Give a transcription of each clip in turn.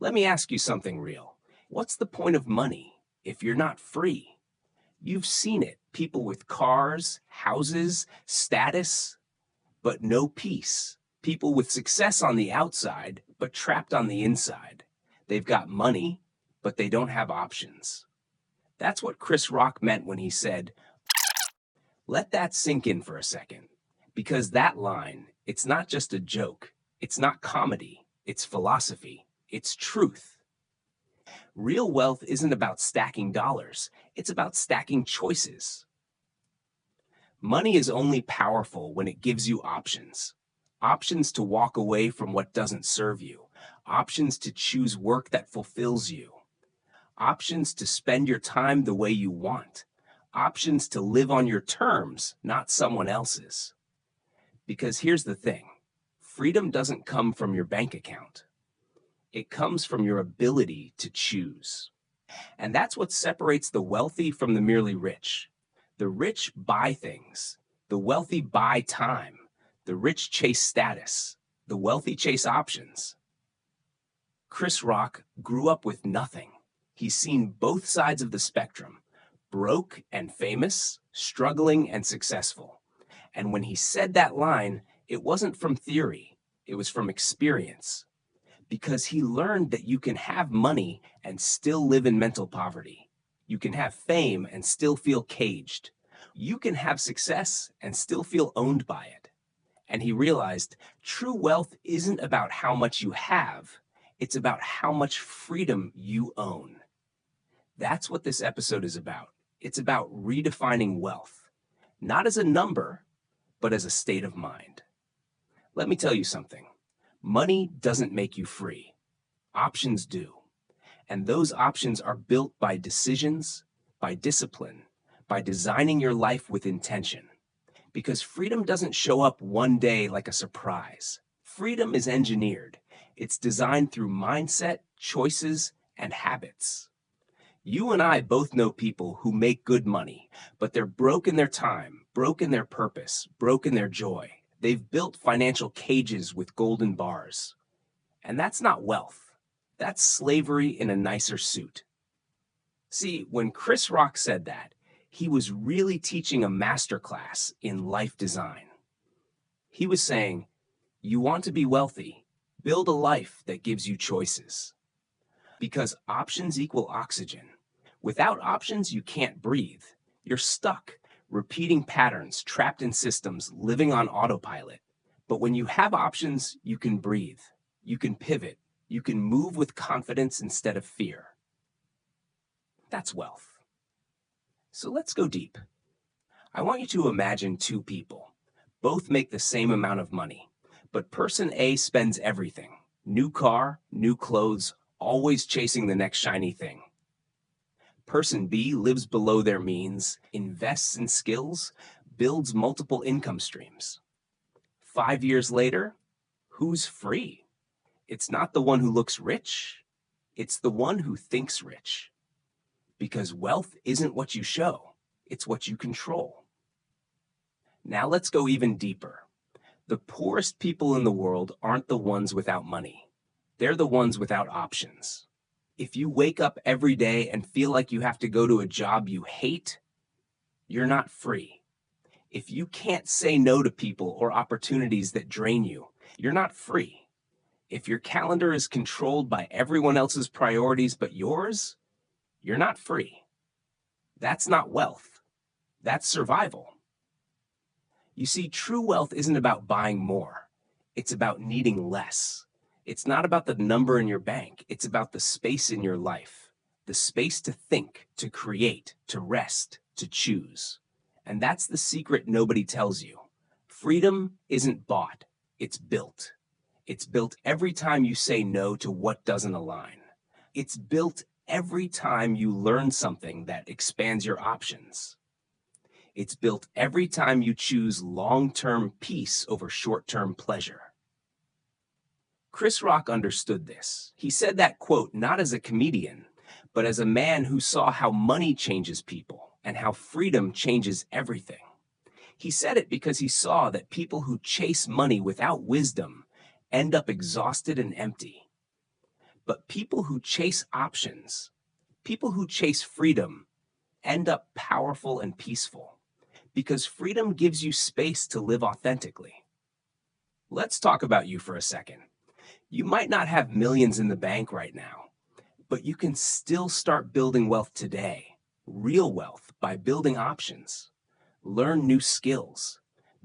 Let me ask you something real. What's the point of money if you're not free? You've seen it. People with cars, houses, status, but no peace. People with success on the outside, but trapped on the inside. They've got money, but they don't have options. That's what Chris Rock meant when he said, let that sink in for a second. Because that line, it's not just a joke. It's not comedy. It's philosophy. It's truth. Real wealth isn't about stacking dollars. It's about stacking choices. Money is only powerful when it gives you options. Options to walk away from what doesn't serve you. Options to choose work that fulfills you. Options to spend your time the way you want. Options to live on your terms, not someone else's. Because here's the thing, freedom doesn't come from your bank account. It comes from your ability to choose. And that's what separates the wealthy from the merely rich. The rich buy things. The wealthy buy time. The rich chase status. The wealthy chase options. Chris Rock grew up with nothing. He's seen both sides of the spectrum, broke and famous, struggling and successful. And when he said that line, it wasn't from theory, it was from experience. Because he learned that you can have money and still live in mental poverty. You can have fame and still feel caged. You can have success and still feel owned by it. And he realized true wealth isn't about how much you have, it's about how much freedom you own. That's what this episode is about. It's about redefining wealth, not as a number, but as a state of mind. Let me tell you something. Money doesn't make you free. Options do. And those options are built by decisions, by discipline, by designing your life with intention. Because freedom doesn't show up one day like a surprise. Freedom is engineered. It's designed through mindset, choices, and habits. You and I both know people who make good money, but they're broke in their time, broke in their purpose, broke in their joy. They've built financial cages with golden bars. And that's not wealth. That's slavery in a nicer suit. See, when Chris Rock said that, he was really teaching a masterclass in life design. He was saying, you want to be wealthy, build a life that gives you choices. Because options equal oxygen. Without options, you can't breathe. You're stuck, repeating patterns, trapped in systems, living on autopilot. But when you have options, you can breathe. You can pivot. You can move with confidence instead of fear. That's wealth. So let's go deep. I want you to imagine two people. Both make the same amount of money, but person A spends everything. New car, new clothes, always chasing the next shiny thing. Person B lives below their means, invests in skills, builds multiple income streams. 5 years later, who's free? It's not the one who looks rich. It's the one who thinks rich. Because wealth isn't what you show, it's what you control. Now let's go even deeper. The poorest people in the world aren't the ones without money. They're the ones without options. If you wake up every day and feel like you have to go to a job you hate, you're not free. If you can't say no to people or opportunities that drain you, you're not free. If your calendar is controlled by everyone else's priorities but yours, you're not free. That's not wealth. That's survival. You see, true wealth isn't about buying more. It's about needing less. It's not about the number in your bank. It's about the space in your life. The space to think, to create, to rest, to choose. And that's the secret nobody tells you. Freedom isn't bought. It's built. It's built every time you say no to what doesn't align. It's built every time you learn something that expands your options. It's built every time you choose long-term peace over short-term pleasure. Chris Rock understood this. He said that quote not as a comedian, but as a man who saw how money changes people and how freedom changes everything. He said it because he saw that people who chase money without wisdom end up exhausted and empty. But people who chase options, people who chase freedom, end up powerful and peaceful because freedom gives you space to live authentically. Let's talk about you for a second. You might not have millions in the bank right now, but you can still start building wealth today, real wealth, by building options. Learn new skills,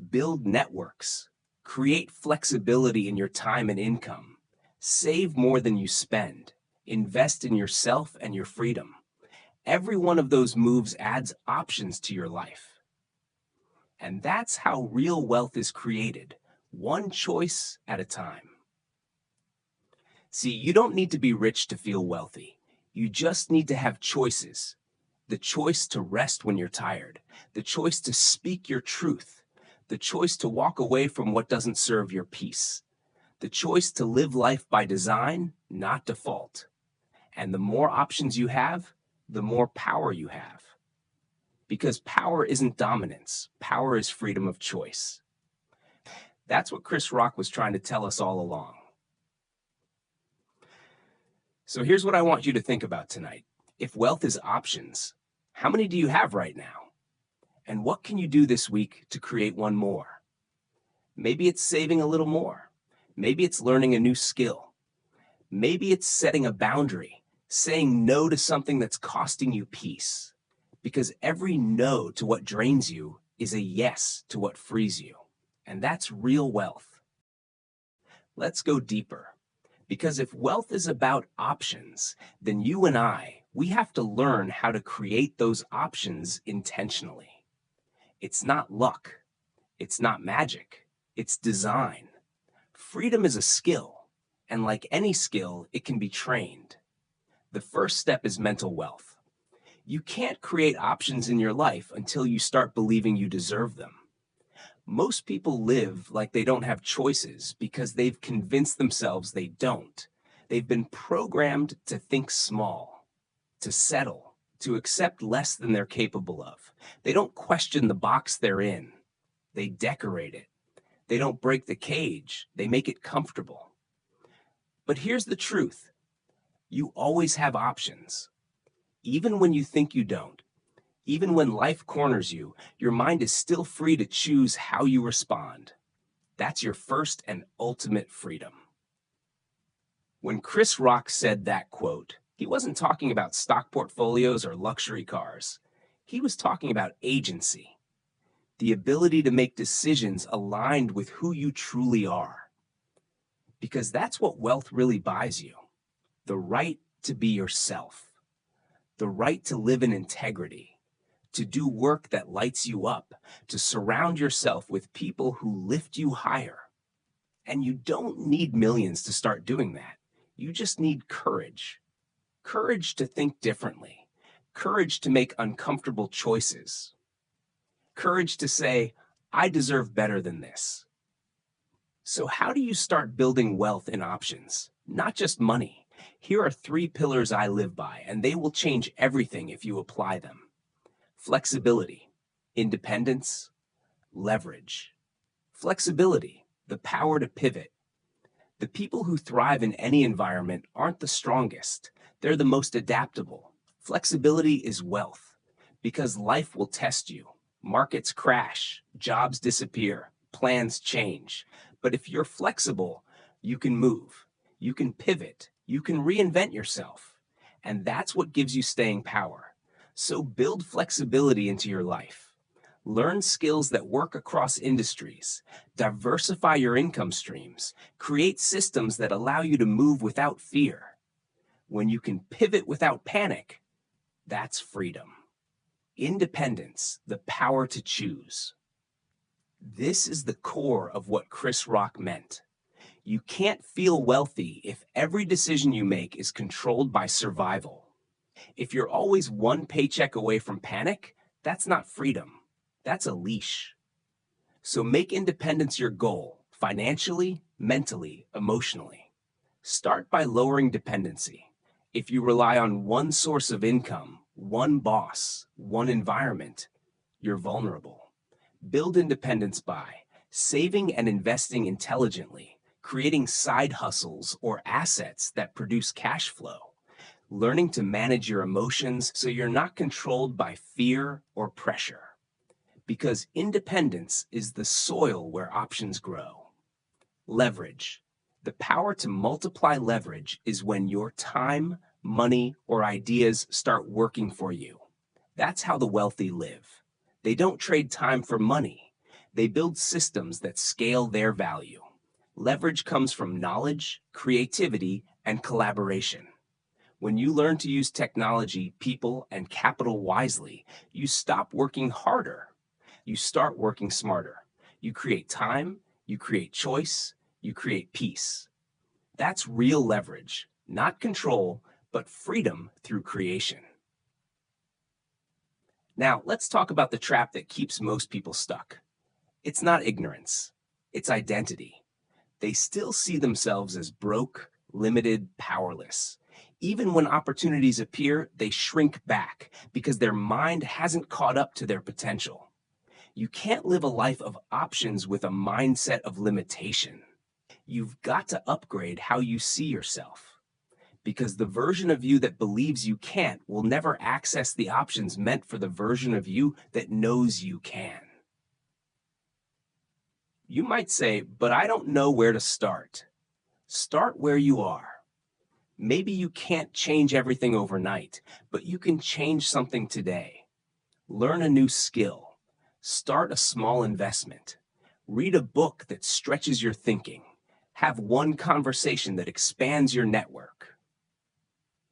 build networks, create flexibility in your time and income, save more than you spend, invest in yourself and your freedom. Every one of those moves adds options to your life. And that's how real wealth is created, one choice at a time. See, you don't need to be rich to feel wealthy. You just need to have choices. The choice to rest when you're tired, the choice to speak your truth, the choice to walk away from what doesn't serve your peace, the choice to live life by design, not default. And the more options you have, the more power you have. Because power isn't dominance, power is freedom of choice. That's what Chris Rock was trying to tell us all along. So here's what I want you to think about tonight. If wealth is options, how many do you have right now? And what can you do this week to create one more? Maybe it's saving a little more. Maybe it's learning a new skill. Maybe it's setting a boundary, saying no to something that's costing you peace. Because every no to what drains you is a yes to what frees you. And that's real wealth. Let's go deeper. Because if wealth is about options, then you and we have to learn how to create those options intentionally. It's not luck. It's not magic. It's design. Freedom is a skill, and like any skill, it can be trained. The first step is mental wealth. You can't create options in your life until you start believing you deserve them. Most people live like they don't have choices because they've convinced themselves they don't. They've been programmed to think small, to settle, to accept less than they're capable of. They don't question the box they're in. They decorate it. They don't break the cage. They make it comfortable. But here's the truth. You always have options. Even when you think you don't, even when life corners you, your mind is still free to choose how you respond. That's your first and ultimate freedom. When Chris Rock said that quote, he wasn't talking about stock portfolios or luxury cars. He was talking about agency, the ability to make decisions aligned with who you truly are. Because that's what wealth really buys you. The right to be yourself. The right to live in integrity. To do work that lights you up. To surround yourself with people who lift you higher. And you don't need millions to start doing that. You just need courage. Courage to think differently. Courage to make uncomfortable choices. Courage to say, I deserve better than this. So how do you start building wealth in options? Not just money. Here are 3 pillars I live by, and they will change everything if you apply them. Flexibility, independence, leverage. Flexibility, the power to pivot. The people who thrive in any environment aren't the strongest. They're the most adaptable. Flexibility is wealth because life will test you. Markets crash, jobs disappear, plans change. But if you're flexible, you can move, you can pivot, you can reinvent yourself. And that's what gives you staying power. So build flexibility into your life. Learn skills that work across industries. Diversify your income streams. Create systems that allow you to move without fear. When you can pivot without panic, that's freedom. Independence, the power to choose. This is the core of what Chris Rock meant. You can't feel wealthy if every decision you make is controlled by survival. If you're always one paycheck away from panic, that's not freedom. That's a leash. So make independence your goal, financially, mentally, emotionally. Start by lowering dependency. If you rely on one source of income, one boss, one environment, you're vulnerable. Build independence by saving and investing intelligently, creating side hustles or assets that produce cash flow, learning to manage your emotions so you're not controlled by fear or pressure. Because independence is the soil where options grow. Leverage. The power to multiply leverage is when your time, money, or ideas start working for you. That's how the wealthy live. They don't trade time for money. They build systems that scale their value. Leverage comes from knowledge, creativity, and collaboration. When you learn to use technology, people, and capital wisely, you stop working harder. You start working smarter. You create time, you create choice, you create peace. That's real leverage, not control, but freedom through creation. Now, let's talk about the trap that keeps most people stuck. It's not ignorance, it's identity. They still see themselves as broke, limited, powerless. Even when opportunities appear, they shrink back because their mind hasn't caught up to their potential. You can't live a life of options with a mindset of limitation. You've got to upgrade how you see yourself, because the version of you that believes you can't will never access the options meant for the version of you that knows you can. You might say, but I don't know where to start. Start where you are. Maybe you can't change everything overnight, but you can change something today. Learn a new skill. Start a small investment. Read a book that stretches your thinking. Have one conversation that expands your network.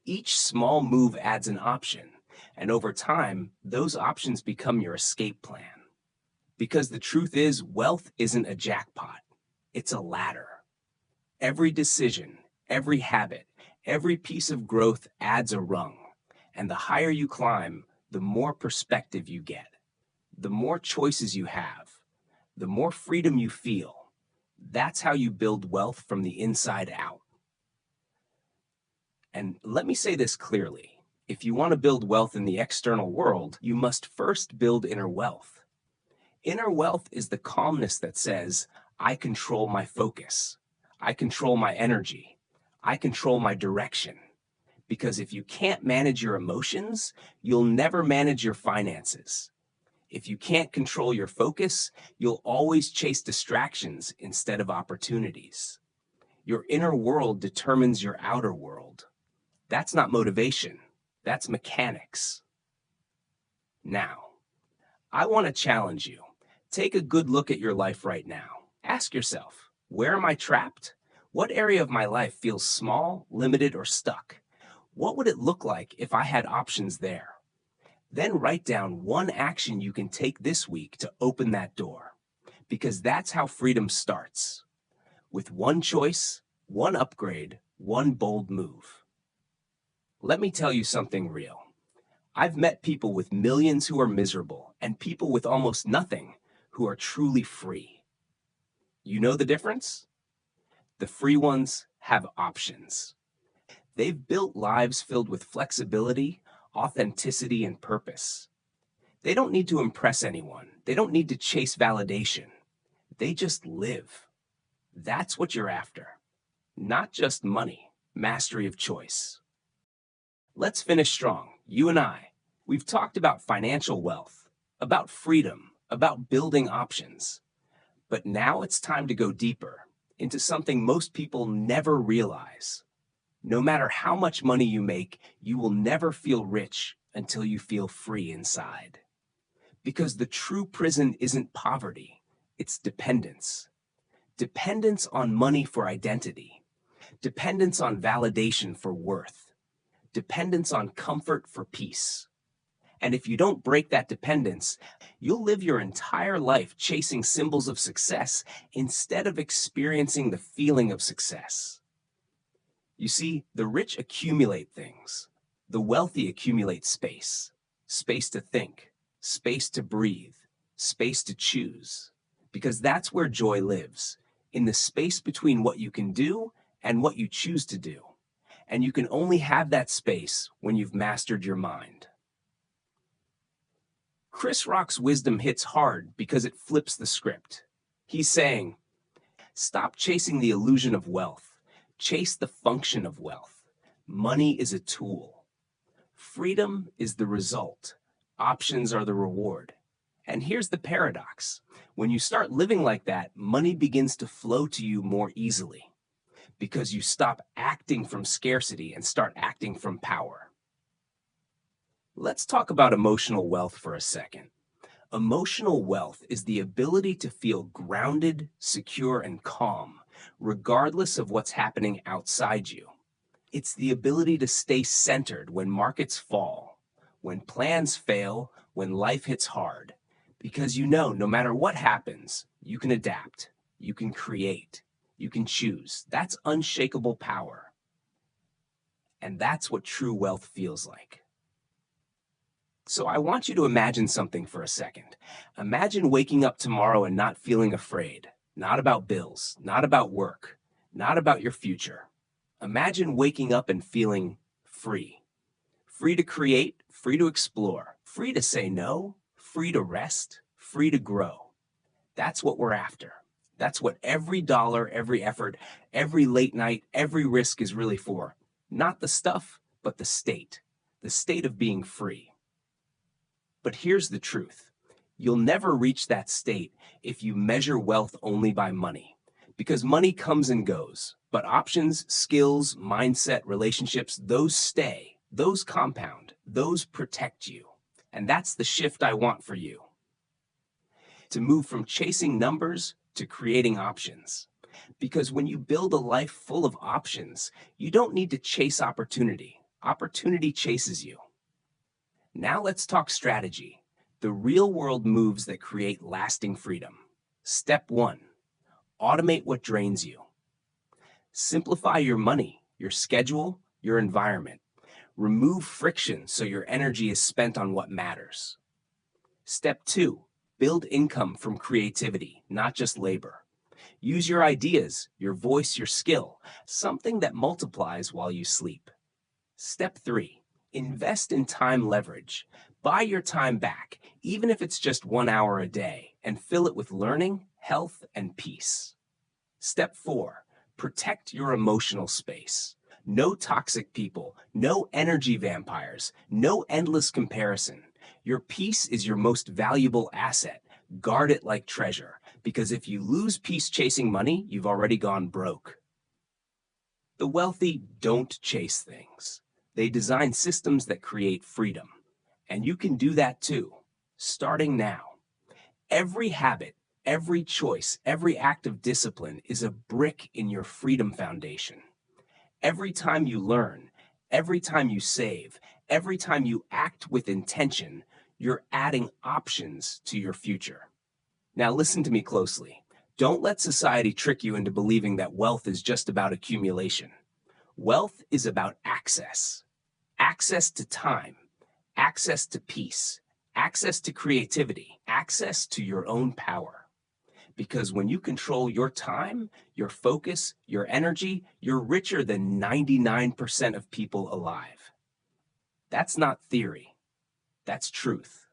Each small move adds an option, and over time, those options become your escape plan. Because the truth is, wealth isn't a jackpot, it's a ladder. Every decision, every habit, every piece of growth adds a rung, and the higher you climb, the more perspective you get, the more choices you have, the more freedom you feel. That's how you build wealth from the inside out. And let me say this clearly. If you want to build wealth in the external world, you must first build inner wealth. Inner wealth is the calmness that says, I control my focus. I control my energy. I control my direction. Because if you can't manage your emotions, you'll never manage your finances. If you can't control your focus, you'll always chase distractions instead of opportunities. Your inner world determines your outer world. That's not motivation. That's mechanics. Now, I want to challenge you. Take a good look at your life right now. Ask yourself, where am I trapped? What area of my life feels small, limited, or stuck? What would it look like if I had options there? Then write down one action you can take this week to open that door, because that's how freedom starts. With one choice, one upgrade, one bold move. Let me tell you something real. I've met people with millions who are miserable and people with almost nothing who are truly free. You know the difference? The free ones have options. They've built lives filled with flexibility, authenticity, and purpose. They don't need to impress anyone. They don't need to chase validation. They just live. That's what you're after. Not just money, mastery of choice. Let's finish strong, you and I. We've talked about financial wealth, about freedom, about building options. But now it's time to go deeper into something most people never realize. No matter how much money you make, you will never feel rich until you feel free inside. Because the true prison isn't poverty, it's dependence. Dependence on money for identity. Dependence on validation for worth. Dependence on comfort for peace. And if you don't break that dependence, you'll live your entire life chasing symbols of success instead of experiencing the feeling of success. You see, the rich accumulate things. The wealthy accumulate space. Space to think, space to breathe, space to choose. Because that's where joy lives, in the space between what you can do and what you choose to do. And you can only have that space when you've mastered your mind. Chris Rock's wisdom hits hard because it flips the script. He's saying, Stop chasing the illusion of wealth. Chase the function of wealth. Money is a tool. Freedom is the result. Options are the reward. And here's the paradox. When you start living like that, money begins to flow to you more easily because you stop acting from scarcity and start acting from power. Let's talk about emotional wealth for a second. Emotional wealth is the ability to feel grounded, secure, and calm, regardless of what's happening outside you. It's the ability to stay centered when markets fall, when plans fail, when life hits hard. Because you know, no matter what happens, you can adapt, you can create, you can choose. That's unshakable power. And that's what true wealth feels like. So I want you to imagine something for a second. Imagine waking up tomorrow and not feeling afraid, not about bills, not about work, not about your future. Imagine waking up and feeling free. Free to create, free to explore, free to say no, free to rest, free to grow. That's what we're after. That's what every dollar, every effort, every late night, every risk is really for. Not the stuff, but the state of being free. But here's the truth. You'll never reach that state if you measure wealth only by money, because money comes and goes, but options, skills, mindset, relationships, those stay, those compound, those protect you. And that's the shift I want for you. To move from chasing numbers to creating options. Because when you build a life full of options, you don't need to chase opportunity. Opportunity chases you. Now let's talk strategy. The real world moves that create lasting freedom. Step 1. Automate what drains you. Simplify your money, your schedule, your environment. Remove friction so your energy is spent on what matters. Step 2. Build income from creativity, not just labor. Use your ideas, your voice, your skill, something that multiplies while you sleep. Step 3. Invest in time leverage. Buy your time back, even if it's just 1 hour a day, and fill it with learning, health, and peace. Step 4. Protect your emotional space. No toxic people, no energy vampires, no endless comparison. Your peace is your most valuable asset. Guard it like treasure, because if you lose peace chasing money, you've already gone broke. The wealthy don't chase things. They design systems that create freedom. And you can do that too, starting now. Every habit, every choice, every act of discipline is a brick in your freedom foundation. Every time you learn, every time you save, every time you act with intention, you're adding options to your future. Now listen to me closely. Don't let society trick you into believing that wealth is just about accumulation. Wealth is about access. Access to time, access to peace, access to creativity, access to your own power. Because when you control your time, your focus, your energy, you're richer than 99% of people alive. That's not theory. That's truth.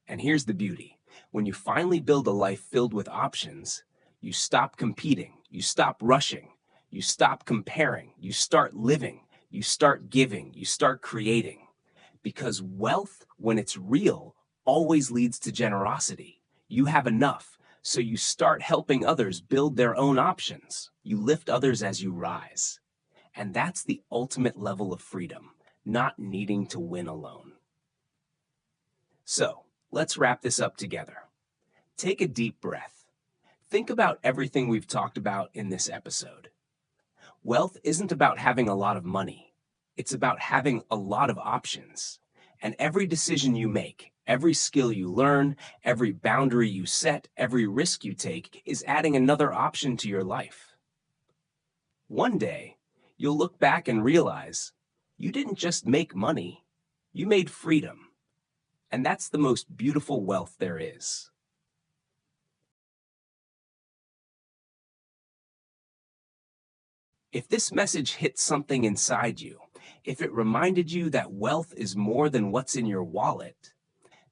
And here's the beauty. When you finally build a life filled with options, you stop competing, you stop rushing, you stop comparing, you start living, you start giving, you start creating. Because wealth, when it's real, always leads to generosity. You have enough, so you start helping others build their own options. You lift others as you rise. And that's the ultimate level of freedom, not needing to win alone. So, let's wrap this up together. Take a deep breath. Think about everything we've talked about in this episode. Wealth isn't about having a lot of money. It's about having a lot of options. And every decision you make, every skill you learn, every boundary you set, every risk you take is adding another option to your life. One day, you'll look back and realize you didn't just make money, you made freedom. And that's the most beautiful wealth there is. If this message hit something inside you, if it reminded you that wealth is more than what's in your wallet,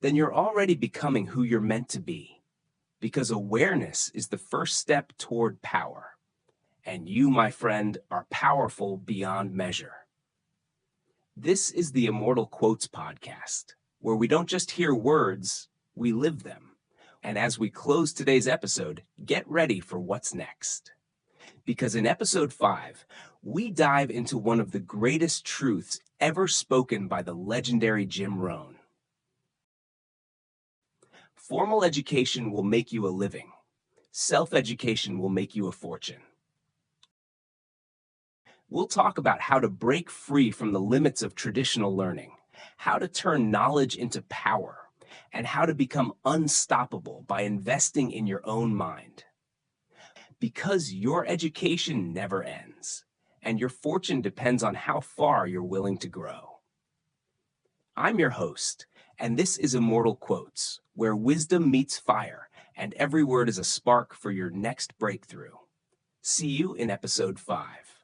then you're already becoming who you're meant to be. because awareness is the first step toward power. And you, my friend, are powerful beyond measure. This is the Immortal Quotes Podcast, where we don't just hear words, we live them. And as we close today's episode, get ready for what's next. Because in episode 5, we dive into one of the greatest truths ever spoken by the legendary Jim Rohn. Formal education will make you a living. Self-education will make you a fortune. We'll talk about how to break free from the limits of traditional learning, how to turn knowledge into power, and how to become unstoppable by investing in your own mind. Because your education never ends, and your fortune depends on how far you're willing to grow. I'm your host, and this is Immortal Quotes, where wisdom meets fire, and every word is a spark for your next breakthrough. See you in episode 5.